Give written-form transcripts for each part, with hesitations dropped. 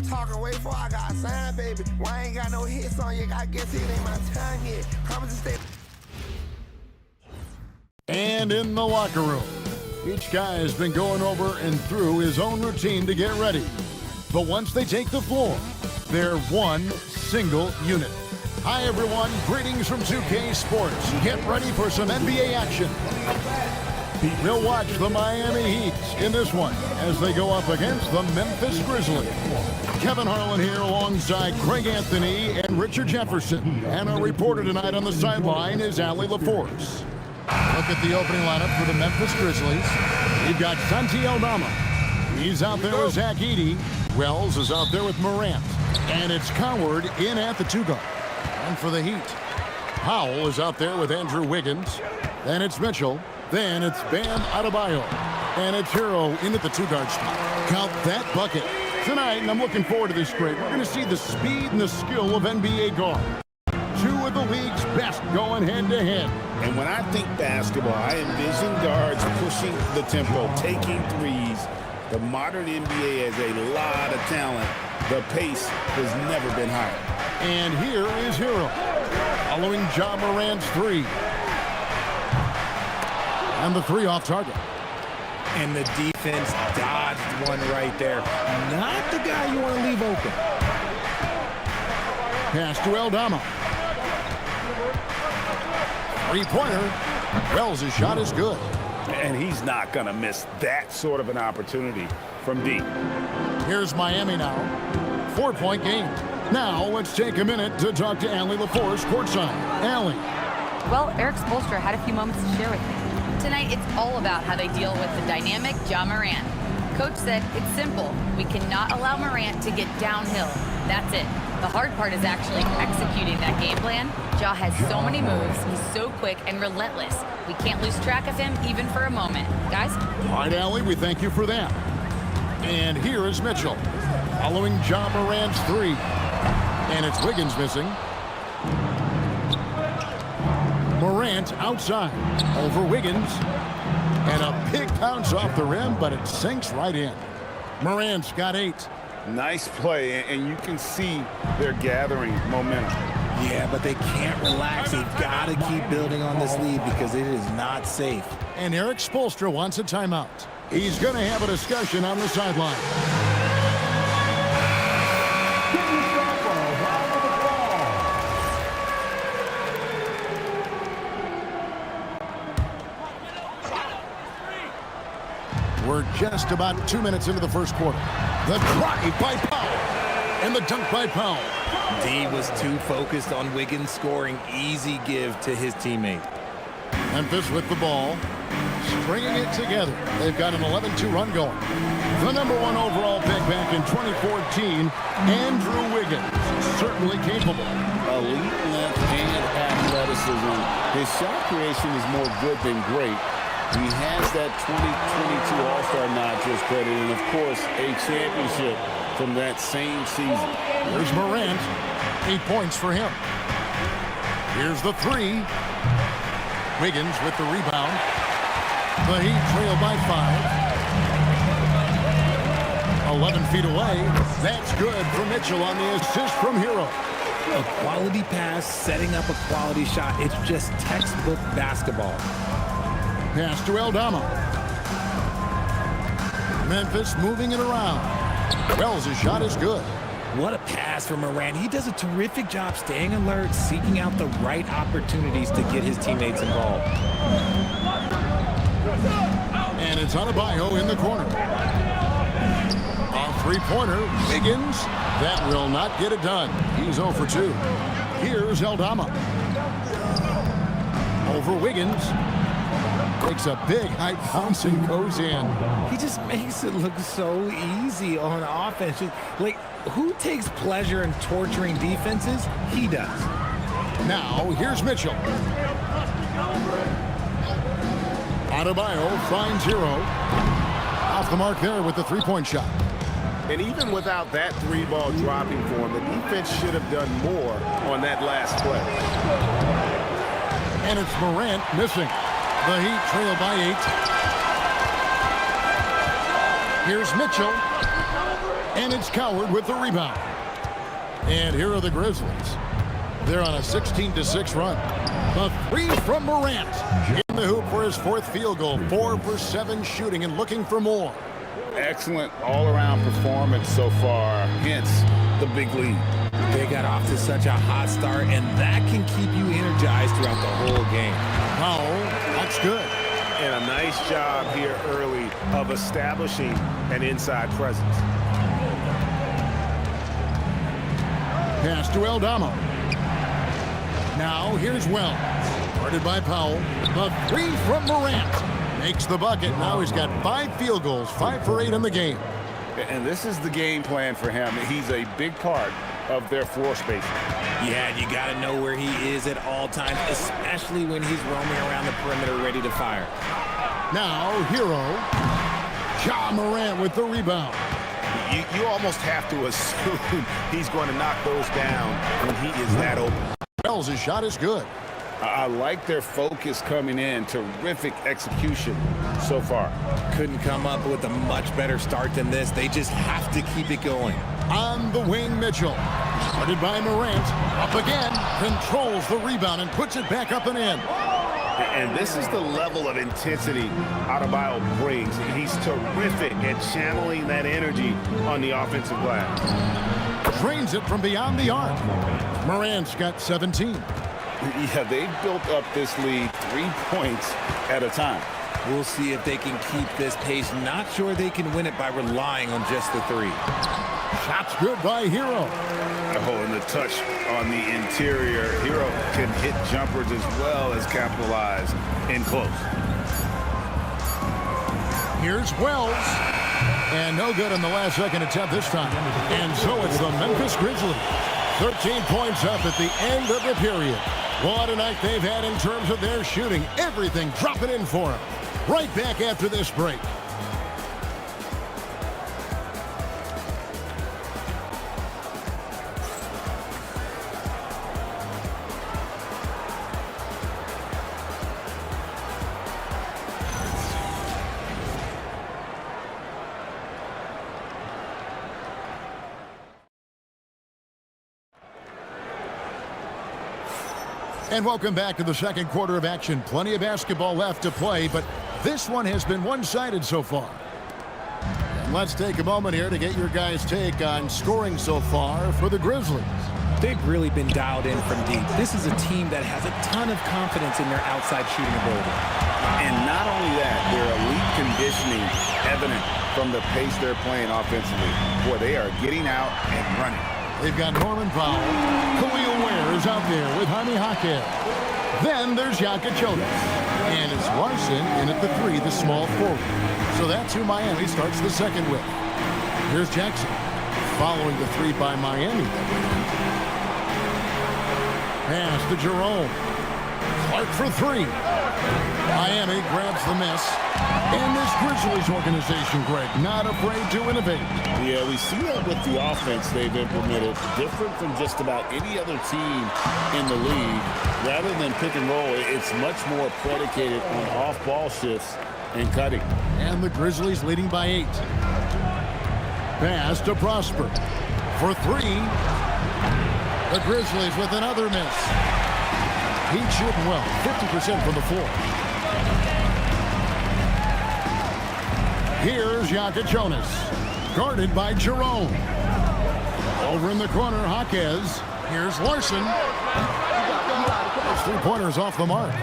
I'm talking way before I got signed, baby. Why I ain't got no hits on you? I guess it ain't my time yet. Promise to stay. And in the locker room, each guy has been going over and through his own routine to get ready. But once they take the floor, they're one single unit. Hi everyone, greetings from 2K Sports. Get ready for some NBA action. We'll watch the Miami Heat in this one as they go up against the Memphis Grizzlies. Kevin Harlan here alongside Craig Anthony and Richard Jefferson. And our reporter tonight on the sideline is Allie LaForce. Look at the opening lineup for the Memphis Grizzlies. We've got Santi Aldama. He's out there with Zach Edey. Wells is out there with Morant. And it's Coward in at the 2 guard. And for the Heat, Powell is out there with Andrew Wiggins. Then it's Mitchell. Then it's Bam Adebayo. And it's Hero in at the 2 guard spot. Count that bucket. Tonight, and I'm looking forward to this great, we're going to see the speed and the skill of NBA guard. 2 of the league's best going head-to-head. And when I think basketball, I envision guards pushing the tempo, taking threes. The modern NBA has a lot of talent. The pace has never been higher. And here is Hero, following Ja Morant's 3. And the 3 off target. And the defense dodged one right there. Not the guy you want to leave open. Pass to Aldama. 3-pointer. Wells' shot is good. And he's not going to miss that sort of an opportunity from deep. Here's Miami now. 4-point game. Now let's take a minute to talk to Allie LaForce courtside. Allie. Well, Eric Spoelstra had a few moments to share with me. Tonight, it's all about how they deal with the dynamic Ja Morant. Coach said it's simple. We cannot allow Morant to get downhill. That's it. The hard part is actually executing that game plan. Ja has so many moves. He's so quick and relentless. We can't lose track of him even for a moment. Guys? All right, Allie, we thank you for that. And here is Mitchell, following Ja Morant's 3. And it's Wiggins missing. Morant outside, over Wiggins. And a big bounce off the rim, but it sinks right in. Morant's got 8. Nice play, and you can see they're gathering momentum. Yeah, but they can't relax. They've got to keep building on this lead because it is not safe. And Eric Spoelstra wants a timeout. He's going to have a discussion on the sideline. We're just about 2 minutes into the first quarter. The drive by Powell. And the dunk by Powell. D was too focused on Wiggins scoring. Easy give to his teammate. Memphis with the ball. Stringing it together. They've got an 11-2 run going. The number 1 overall pick back in 2014, Andrew Wiggins. Certainly capable. Elite length and athleticism. His shot creation is more good than great. He has that 2022 All-Star nod to his credit, and of course, a championship from that same season. Here's Morant. 8 points for him. Here's the 3. Wiggins with the rebound. The Heat trail by 5. 11 feet away. That's good for Mitchell on the assist from Hero. A quality pass, setting up a quality shot. It's just textbook basketball. Pass to Aldama. Memphis moving it around. Wells' shot is good. What a pass from Morant. He does a terrific job staying alert, seeking out the right opportunities to get his teammates involved. And it's Adebayo in the corner. A 3-pointer. Wiggins. That will not get it done. He's 0 for 2. Here's Aldama. Over Wiggins. Takes a big high bounce and goes in. He just makes it look so easy on offense. Like, who takes pleasure in torturing defenses? He does. Now, here's Mitchell. Adebayo finds Hero. Off the mark there with the 3-point shot. And even without that 3-ball dropping for him, the defense should have done more on that last play. And it's Morant missing. The Heat trail by 8. Here's Mitchell. And it's Coward with the rebound. And here are the Grizzlies. They're on a 16-6 run. The three from Morant. In the hoop for his fourth field goal. 4 for 7 shooting and looking for more. Excellent all-around performance so far, hence the big lead. They got off to such a hot start, and that can keep you energized throughout the whole game. Foul. That's good. And a nice job here early of establishing an inside presence. Pass to Eldama. Now here's Wells. Guarded by Powell. The three from Morant. Makes the bucket. Now he's got 5 field goals, 5 for 8 in the game. And this is the game plan for him. He's a big part of their floor spacing. Yeah, you got to know where he is at all times, especially when he's roaming around the perimeter ready to fire. Now, hero, Ja Morant with the rebound. You almost have to assume he's going to knock those down when he is that open. Wells' shot is good. I like their focus coming in. Terrific execution so far. Couldn't come up with a much better start than this. They just have to keep it going. On the wing, Mitchell. Started by Morant. Up again. Controls the rebound and puts it back up and in. And this is the level of intensity Adebayo brings. He's terrific at channeling that energy on the offensive glass. Drains it from beyond the arc. Morant's got 17. Yeah, they've built up this lead 3 points at a time. We'll see if they can keep this pace. Not sure they can win it by relying on just the 3. Shot's good by Hero. Oh, and the touch on the interior. Hero can hit jumpers as well as capitalize in close. Here's Wells. And no good in the last second attempt this time. And so it's the Memphis Grizzlies. 13 points up at the end of the period. What a night they've had in terms of their shooting. Everything dropping in for them. Right back after this break. And welcome back to the second quarter of action. Plenty of basketball left to play, but this one has been one-sided so far. And let's take a moment here to get your guys' take on scoring so far for the Grizzlies. They've really been dialed in from deep. This is a team that has a ton of confidence in their outside shooting ability. And not only that, their elite conditioning evident from the pace they're playing offensively. Boy, they are getting out and running. They've got Norman Powell. Khalil Ware is out there with Jaime Jaquez. Then there's Jonas. And it's Larson in at the 3, the small forward. So that's who Miami starts the second with. Here's Jackson. Following the 3 by Miami. Pass to Jerome. Clark for 3. Miami grabs the miss. And this Grizzlies organization, Greg, not afraid to innovate. Yeah, we see that with the offense they've implemented. Different from just about any other team in the league. Rather than pick and roll, it's much more predicated on off-ball shifts and cutting. And the Grizzlies leading by 8. Pass to Prosper. For 3. The Grizzlies with another miss. He's shooting well, 50% from the floor. Here's Jonas, guarded by Jerome. Over in the corner, Jaquez. Here's Larson. Those 3-pointers off the mark.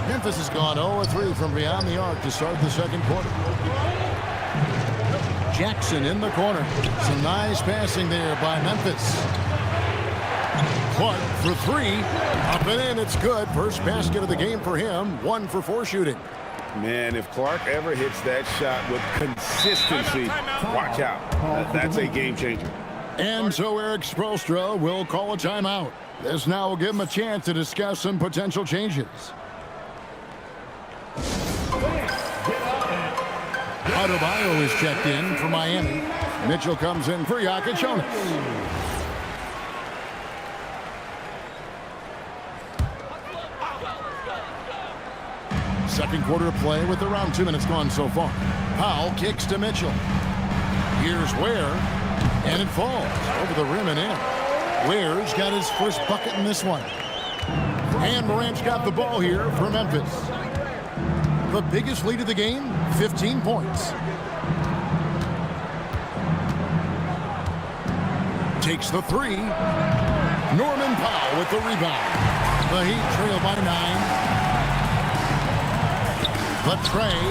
Memphis has gone 0-3 from beyond the arc to start the second quarter. Jackson in the corner. Some nice passing there by Memphis. Clark for 3. Up and in, it's good. First basket of the game for him. 1 for 4 shooting. Man, if Clark ever hits that shot with consistency, watch out. That's a game changer. And so Eric Spoelstra will call a timeout. This now will give him a chance to discuss some potential changes. Adebayo is checked in for Miami. Mitchell comes in for Jonas. Second quarter of play with around 2 minutes gone so far. Powell kicks to Mitchell. Here's Ware, and it falls over the rim and in. Ware's got his first bucket in this one. And Morant's got the ball here for Memphis. The biggest lead of the game, 15 points. Takes the three. Norman Powell with the rebound. The Heat trail by 9. The tray.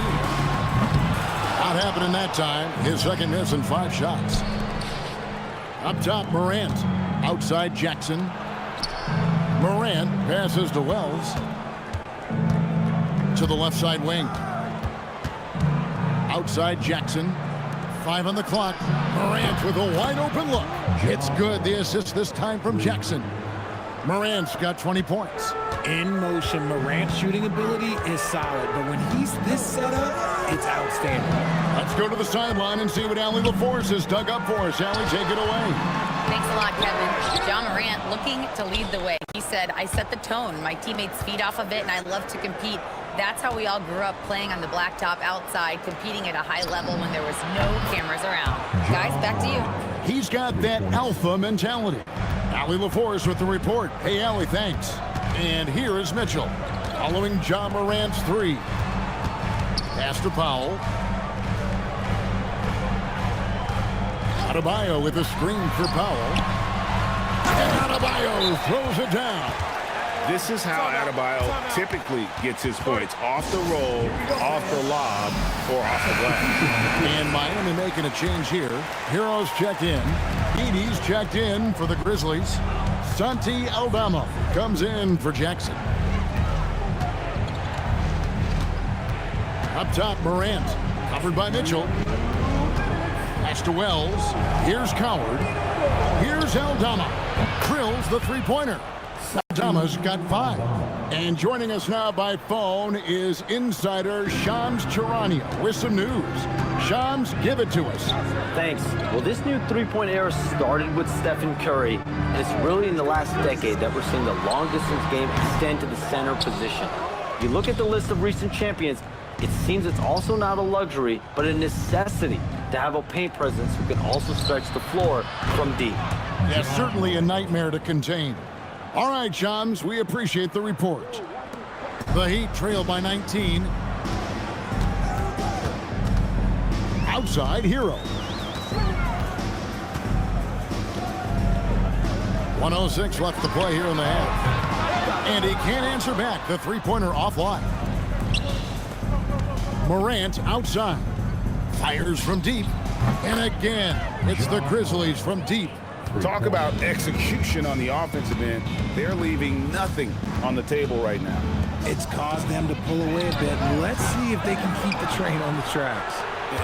Not happening that time. His second miss in 5 shots. Up top, Morant. Outside, Jackson. Morant passes to Wells. To the left side wing. Outside, Jackson. 5 on the clock. Morant with a wide open look. It's good. The assist this time from Jackson. Morant's got 20 points. In motion, Morant's shooting ability is solid, but when he's this set up, it's outstanding. Let's go to the sideline and see what Allie LaForce has dug up for us. Allie, take it away. Thanks a lot, Kevin. John Morant looking to lead the way. He said, I set the tone. My teammates feed off of it, and I love to compete. That's how we all grew up, playing on the blacktop outside, competing at a high level when there was no cameras around. Guys, back to you. He's got that alpha mentality. Allie LaForce with the report. Hey, Allie, thanks. And here is Mitchell, following John Morant's 3. Pass to Powell. Adebayo with a screen for Powell. And Adebayo throws it down. This is how Adebayo typically gets his points. Off the roll, off the lob, or off the glass. And Miami making a change here. Heroes checked in. Edie's checked in for the Grizzlies. Santi Aldama comes in for Jackson. Up top, Morant. Covered by Mitchell. Pass to Wells. Here's Coward. Here's Aldama. Drills the three-pointer. Aldama's got 5. And joining us now by phone is insider Shams Charania with some news. Shams, give it to us. Thanks. Well, this new three-point era started with Stephen Curry, and it's really in the last decade that we're seeing the long-distance game extend to the center position. If you look at the list of recent champions, it seems it's also not a luxury, but a necessity to have a paint presence who can also stretch the floor from deep. Yes, certainly a nightmare to contain. All right, Shams, we appreciate the report. The Heat trail by 19. Outside, Hero. 1:06 left to play here in the half. And he can't answer back. The three-pointer offline. Morant outside. Fires from deep. And again, it's the Grizzlies from deep. Talk about execution on the offensive end. They're leaving nothing on the table right now. It's caused them to pull away a bit. Let's see if they can keep the train on the tracks.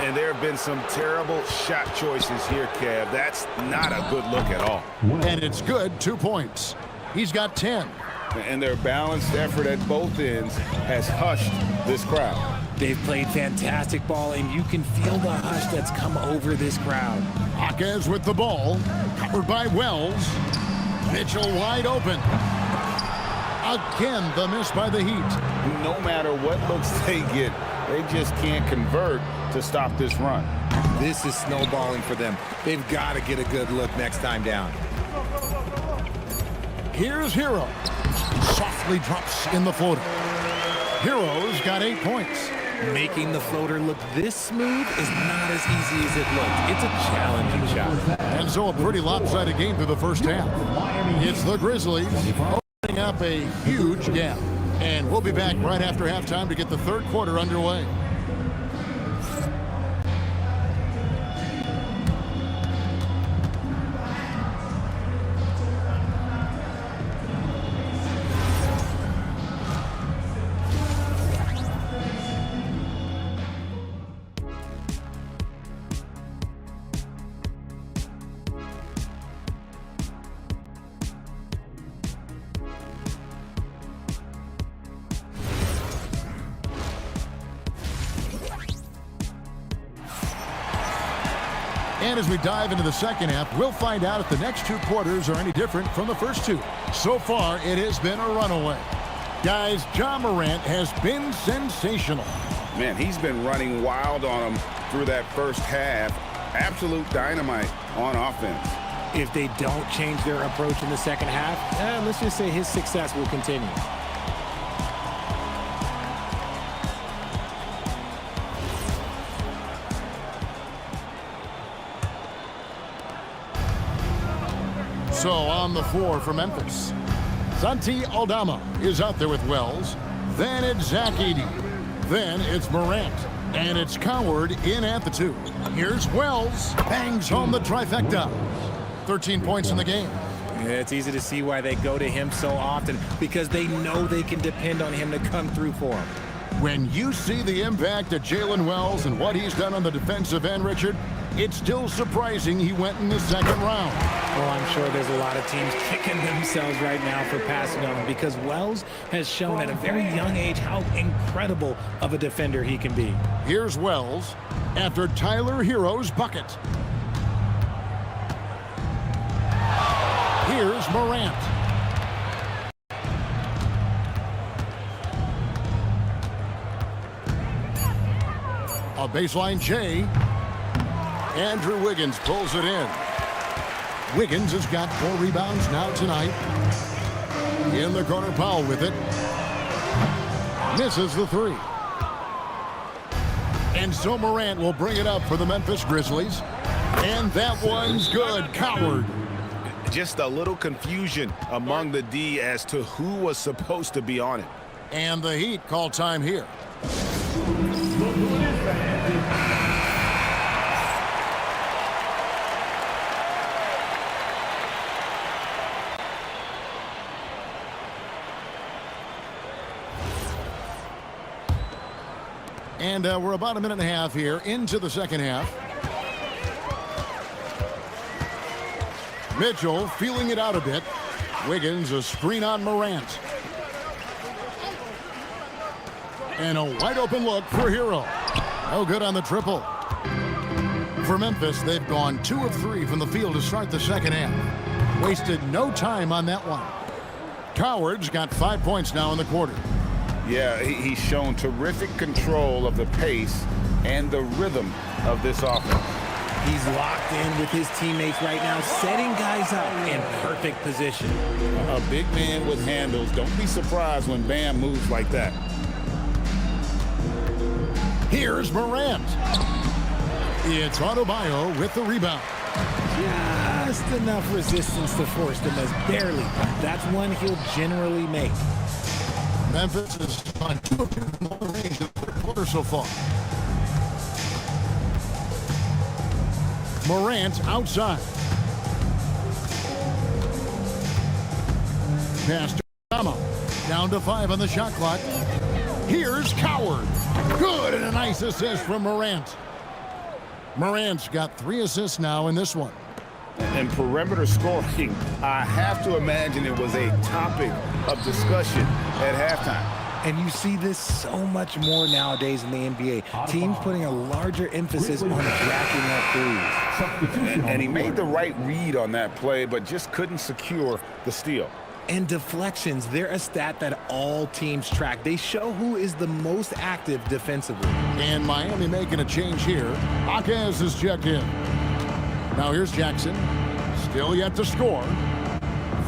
And there have been some terrible shot choices here, Kev. That's not a good look at all. And it's good, 2 points. He's got 10. And their balanced effort at both ends has hushed this crowd. They've played fantastic ball, and you can feel the hush that's come over this crowd. Jaquez with the ball, covered by Wells. Mitchell wide open. Again, the miss by the Heat. No matter what looks they get, they just can't convert to stop this run. This is snowballing for them. They've got to get a good look next time down. Here's Hero. Softly drops in the floater. Hero's got 8 points. Making the floater look this smooth is not as easy as it looks. It's a challenging shot. And so a pretty lopsided game through the first half. It's the Grizzlies opening up a huge gap. And we'll be back right after halftime to get the third quarter underway. And as we dive into the second half, we'll find out if the next 2 quarters are any different from the first 2. So far, it has been a runaway. Guys, John Morant has been sensational. Man, he's been running wild on them through that first half. Absolute dynamite on offense. If they don't change their approach in the second half, let's just say his success will continue. So on the floor for Memphis, Santi Aldama is out there with Wells. Then it's Zach Edey. Then it's Morant. And it's Coward in at the 2. Here's Wells. Bangs home the trifecta. 13 points in the game. Yeah, it's easy to see why they go to him so often, because they know they can depend on him to come through for them. When you see the impact of Jalen Wells and what he's done on the defensive end, Richard, it's still surprising he went in the second round. Oh, I'm sure there's a lot of teams kicking themselves right now for passing on him, because Wells has shown at a very young age how incredible of a defender he can be. Here's Wells after Tyler Hero's bucket. Here's Morant. A baseline J. Andrew Wiggins pulls it in. Wiggins has got 4 rebounds now tonight. In the corner, Powell with it. Misses the 3. And so Morant will bring it up for the Memphis Grizzlies. And that one's good. Coward. Just a little confusion among the D as to who was supposed to be on it. And the Heat call time here. And we're about a minute and a half here into the second half. Mitchell feeling it out a bit. Wiggins a screen on Morant. And a wide open look for Hero. No good on the triple. For Memphis, they've gone 2 of 3 from the field to start the second half. Wasted no time on that one. Coward's got 5 points now in the quarter. Yeah, he's shown terrific control of the pace and the rhythm of this offense. He's locked in with his teammates right now, setting guys up in perfect position. A big man with handles. Don't be surprised when Bam moves like that. Here's Morant. It's Adebayo with the rebound. Just enough resistance to force them as barely. That's one he'll generally make. Memphis is on 2 of 2 from long range in the third quarter so far. Morant outside. Pass to Aldama. Down to 5 on the shot clock. Here's Coward. Good, and a nice assist from Morant. Morant's got 3 assists now in this one. And perimeter scoring, I have to imagine it was a topic of discussion at halftime. And you see this so much more nowadays in the NBA. Teams putting a larger emphasis on jacking up threes. And he made the right read on that play, but just couldn't secure the steal. And deflections, they're a stat that all teams track. They show who is the most active defensively. And Miami making a change here. Akaz is checked in. Now here's Jackson. Still yet to score.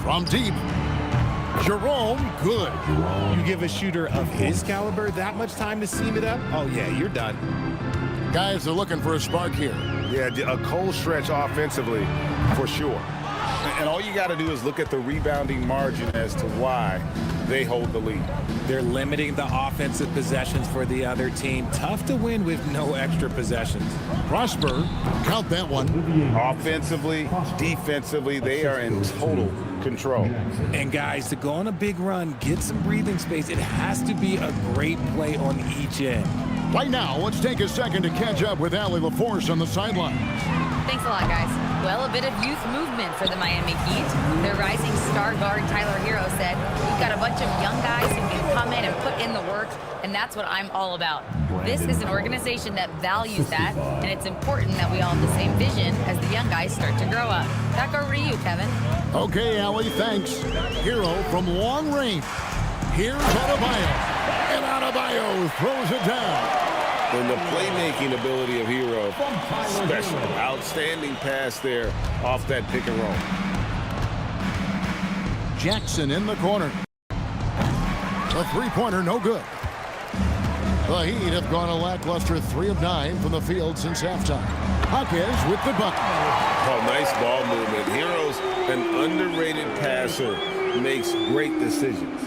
From deep. Jerome, good. You give a shooter of his caliber that much time to seam it up? Oh, yeah, you're done. Guys are looking for a spark here. Yeah, a cold stretch offensively for sure. And all you got to do is look at the rebounding margin as to why they hold the lead. They're limiting the offensive possessions for the other team. Tough to win with no extra possessions. Prosper, count that one. Offensively, defensively, they are in total control. And guys, to go on a big run, get some breathing space, it has to be a great play on each end. Right now, let's take a second to catch up with Allie LaForce on the sideline. Thanks a lot, guys. Well, a bit of youth movement for the Miami Heat. Their rising star guard, Tyler Hero, said, "We've got a bunch of young guys who can come in and put in the work, and that's what I'm all about." This is an organization that values that, and it's important that we all have the same vision as the young guys start to grow up. Back over to you, Kevin. Okay, Allie, thanks. Hero from long range. Here's Adebayo. And Adebayo throws it down. And the playmaking ability of Hero, special. Outstanding pass there off that pick and roll. Jackson in the corner. The three-pointer, no good. The Heat have gone a lackluster 3 of 9 from the field since halftime. Hawkins with the bucket. Oh, nice ball movement. Hero's an underrated passer, makes great decisions.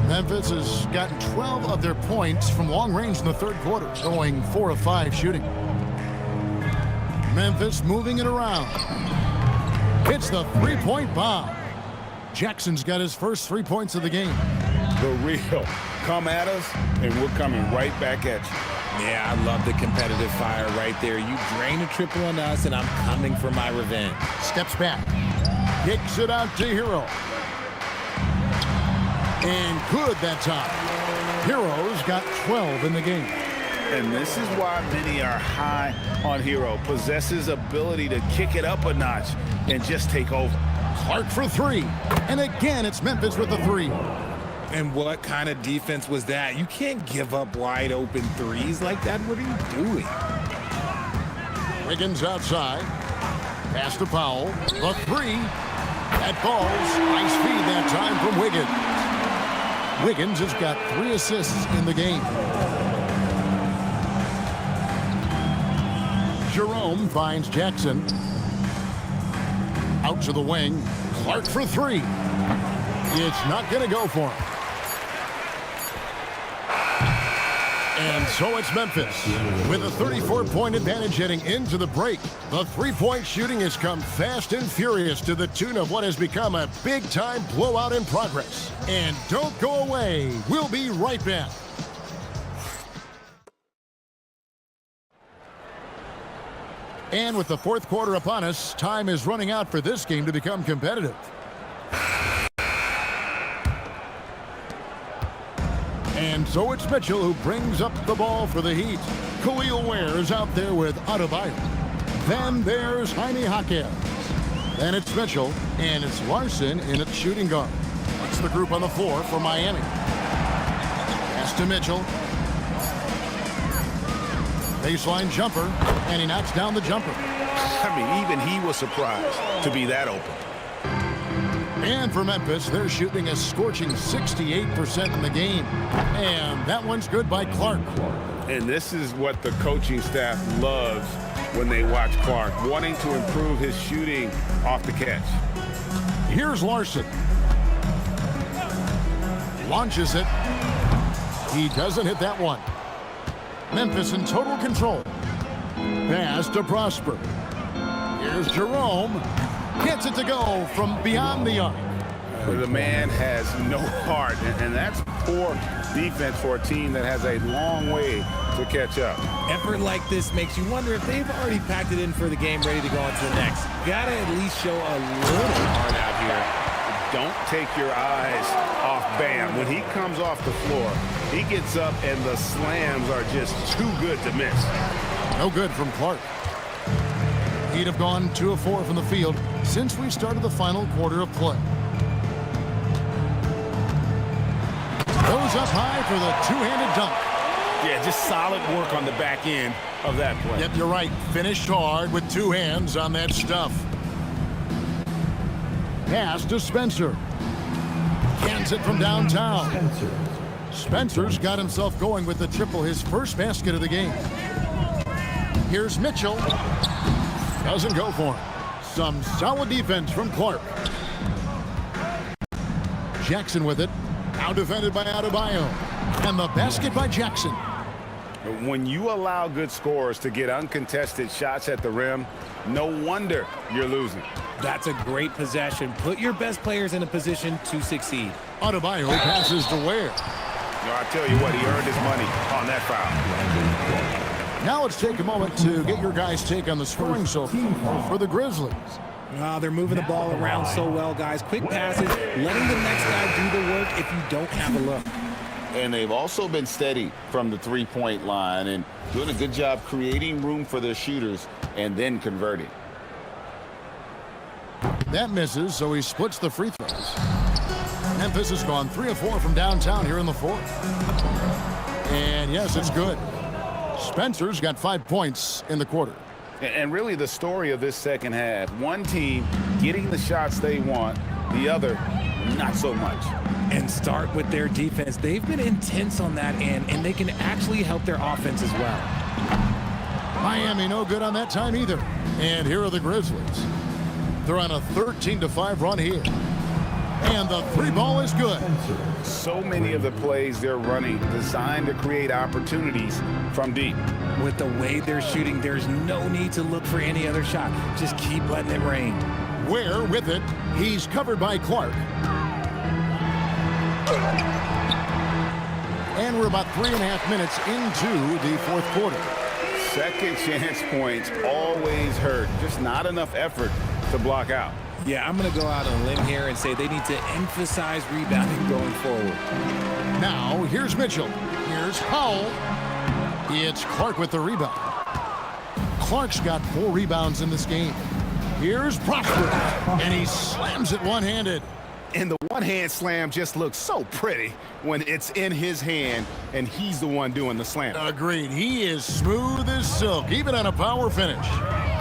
Memphis has gotten 12 of their points from long range in the third quarter, going 4 of 5 shooting. Memphis moving it around. Hits the three-point bomb. Jackson's got his first 3 points of the game. The real. Come at us, and we're coming right back at you. Yeah, I love the competitive fire right there. You drain a triple on us, and I'm coming for my revenge. Steps back. Kicks it out to Hero. And good that time. Hero's got 12 in the game. And this is why many are high on Hero. Possesses ability to kick it up a notch and just take over. Clark for 3. And again, it's Memphis with the 3. And what kind of defense was that? You can't give up wide open threes like that. What are you doing? Wiggins outside. Pass to Powell. The 3. That falls. Nice feed that time from Wiggins. Wiggins has got 3 assists in the game. Jerome finds Jackson. Out to the wing. Clark for 3. It's not going to go for him. And so it's Memphis with a 34-point advantage heading into the break. The three-point shooting has come fast and furious to the tune of what has become a big-time blowout in progress. And don't go away. We'll be right back. And with the fourth quarter upon us, time is running out for this game to become competitive. And so it's Mitchell who brings up the ball for the Heat. Khalil Ware is out there with Adebayo. Then there's Jaime Jaquez. Then it's Mitchell, and it's Larson in at shooting guard. That's the group on the floor for Miami. Pass to Mitchell. Baseline jumper, and he knocks down the jumper. I mean, even he was surprised to be that open. And for Memphis, they're shooting a scorching 68% in the game. And that one's good by Clark. And this is what the coaching staff loves when they watch Clark, wanting to improve his shooting off the catch. Here's Larson. Launches it. He doesn't hit that one. Memphis in total control. Pass to Prosper. Here's Jerome. Gets it to go from beyond the arc. The man has no heart, and that's poor defense for a team that has a long way to catch up. Effort like this makes you wonder if they've already packed it in for the game, ready to go on to the next. Gotta at least show a little heart out here. Don't take your eyes off Bam. When he comes off the floor, he gets up, and the slams are just too good to miss. No good from Clark. He'd have gone 2 of 4 from the field since we started the final quarter of play. Goes up high for the two-handed dunk. Yeah, just solid work on the back end of that play. Yep, you're right. Finished hard with 2 hands on that stuff. Pass to Spencer. Cans it from downtown. Spencer's got himself going with the triple, his first basket of the game. Here's Mitchell. Doesn't go for him. Some solid defense from Clark. Jackson with it. Now defended by Adebayo. And the basket by Jackson. When you allow good scorers to get uncontested shots at the rim, no wonder you're losing. That's a great possession. Put your best players in a position to succeed. Adebayo passes to Ware. I tell you what, he earned his money on that foul. Now let's take a moment to get your guys' take on the scoring so far for the Grizzlies. They're moving the ball around so well, guys. Quick passes, letting the next guy do the work if you don't have a look. And they've also been steady from the three-point line and doing a good job creating room for their shooters and then converting. That misses, so he splits the free throws. Memphis has gone 3 of 4 from downtown here in the fourth. And yes, it's good. Spencer's got 5 points in the quarter. And really the story of this second half, one team getting the shots they want, the other not so much. And start with their defense. They've been intense on that end, and they can actually help their offense as well. Miami no good on that time either. And here are the Grizzlies. They're on a 13-5 run here. And the three ball is good. So many of the plays they're running designed to create opportunities from deep. With the way they're shooting, there's no need to look for any other shot. Just keep letting it rain. Ware with it. He's covered by Clark. And we're about 3.5 minutes into the fourth quarter. Second chance points always hurt. Just not enough effort to block out. Yeah, I'm going to go out on a limb here and say they need to emphasize rebounding going forward. Now, here's Mitchell. Here's Howell. It's Clark with the rebound. Clark's got 4 rebounds in this game. Here's Prosper, and he slams it one-handed. And the one-hand slam just looks so pretty when it's in his hand and he's the one doing the slam. Agreed. He is smooth as silk, even on a power finish.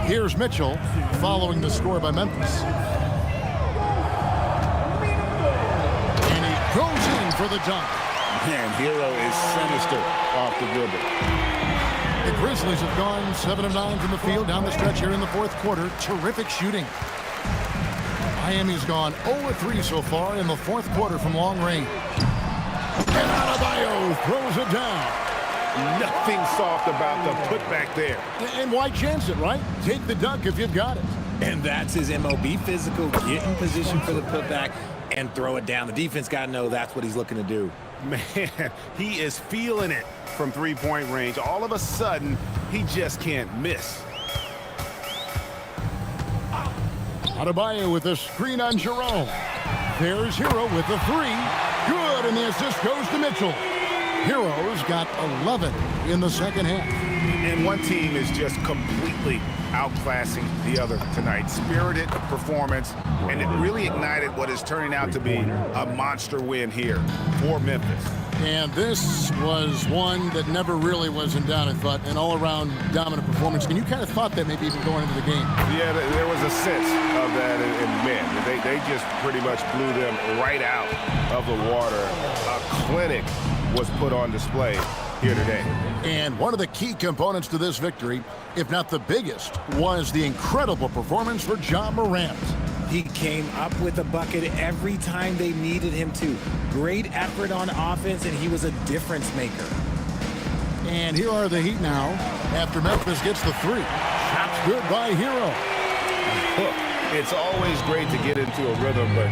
Here's Mitchell following the score by Memphis. And he goes in for the dunk. Man, Hero is sinister off the dribble. The Grizzlies have gone 7 of 9 from the field down the stretch here in the fourth quarter. Terrific shooting. Miami's gone 0 of 3 so far in the fourth quarter from long range. And Adebayo throws it down. Nothing soft about the putback there. And why chance it, right? Take the dunk if you've got it. And that's his MO. Be physical, get in position for the putback, and throw it down. The defense got to know that's what he's looking to do. Man, he is feeling it from three-point range. All of a sudden, he just can't miss. Adebayo with a screen on Jerome. There's Hero with the 3. Good, and the assist goes to Mitchell. Hero's got 11 in the second half. And one team is just completely outclassing the other tonight. Spirited performance, and it really ignited what is turning out to be a monster win here for Memphis. And this was one that never really was in doubt, I thought, an all-around dominant performance. And you kind of thought that maybe even going into the game. Yeah, there was a sense of that in men. They just pretty much blew them right out of the water. A clinic was put on display here today. And one of the key components to this victory, if not the biggest, was the incredible performance for Ja Morant. He came up with a bucket every time they needed him to. Great effort on offense, and he was a difference maker. And here are the Heat now after Memphis gets the 3. Shots good by Hero. It's always great to get into a rhythm, but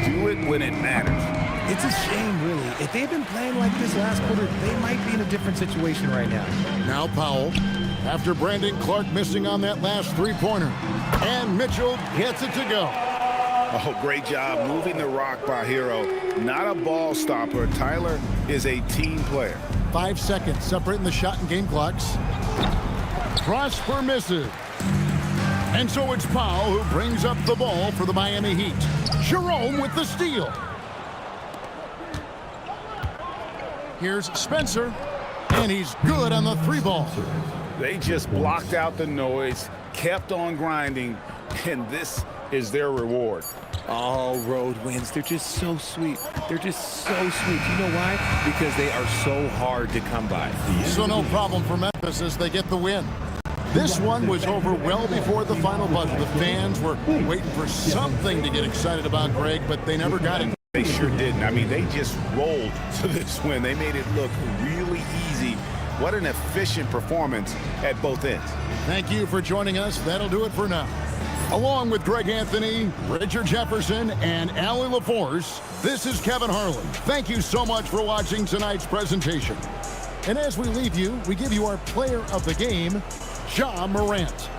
do it when it matters. It's a shame, really. If they'd been playing like this last quarter, they might be in a different situation right now. Now Powell, after Brandon Clark missing on that last three-pointer. And Mitchell gets it to go. Oh, great job moving the rock by Hero. Not a ball stopper. Tyler is a team player. 5 seconds separating the shot and game clocks. Prosper misses. And so it's Powell who brings up the ball for the Miami Heat. Jerome with the steal. Here's Spencer, and he's good on the 3-ball. They just blocked out the noise, kept on grinding, and this is their reward. All road wins. They're just so sweet. They're just so sweet. You know why? Because they are so hard to come by. So no problem for Memphis as they get the win. This one was over well before the final buzzer. The fans were waiting for something to get excited about, Greg, but they never got it. They sure didn't. I mean, they just rolled to this win. They made it look really easy. What an efficient performance at both ends. Thank you for joining us. That'll do it for now. Along with Greg Anthony, Richard Jefferson, and Allie LaForce, this is Kevin Harlan. Thank you so much for watching tonight's presentation. And as we leave you, we give you our player of the game, Ja Morant.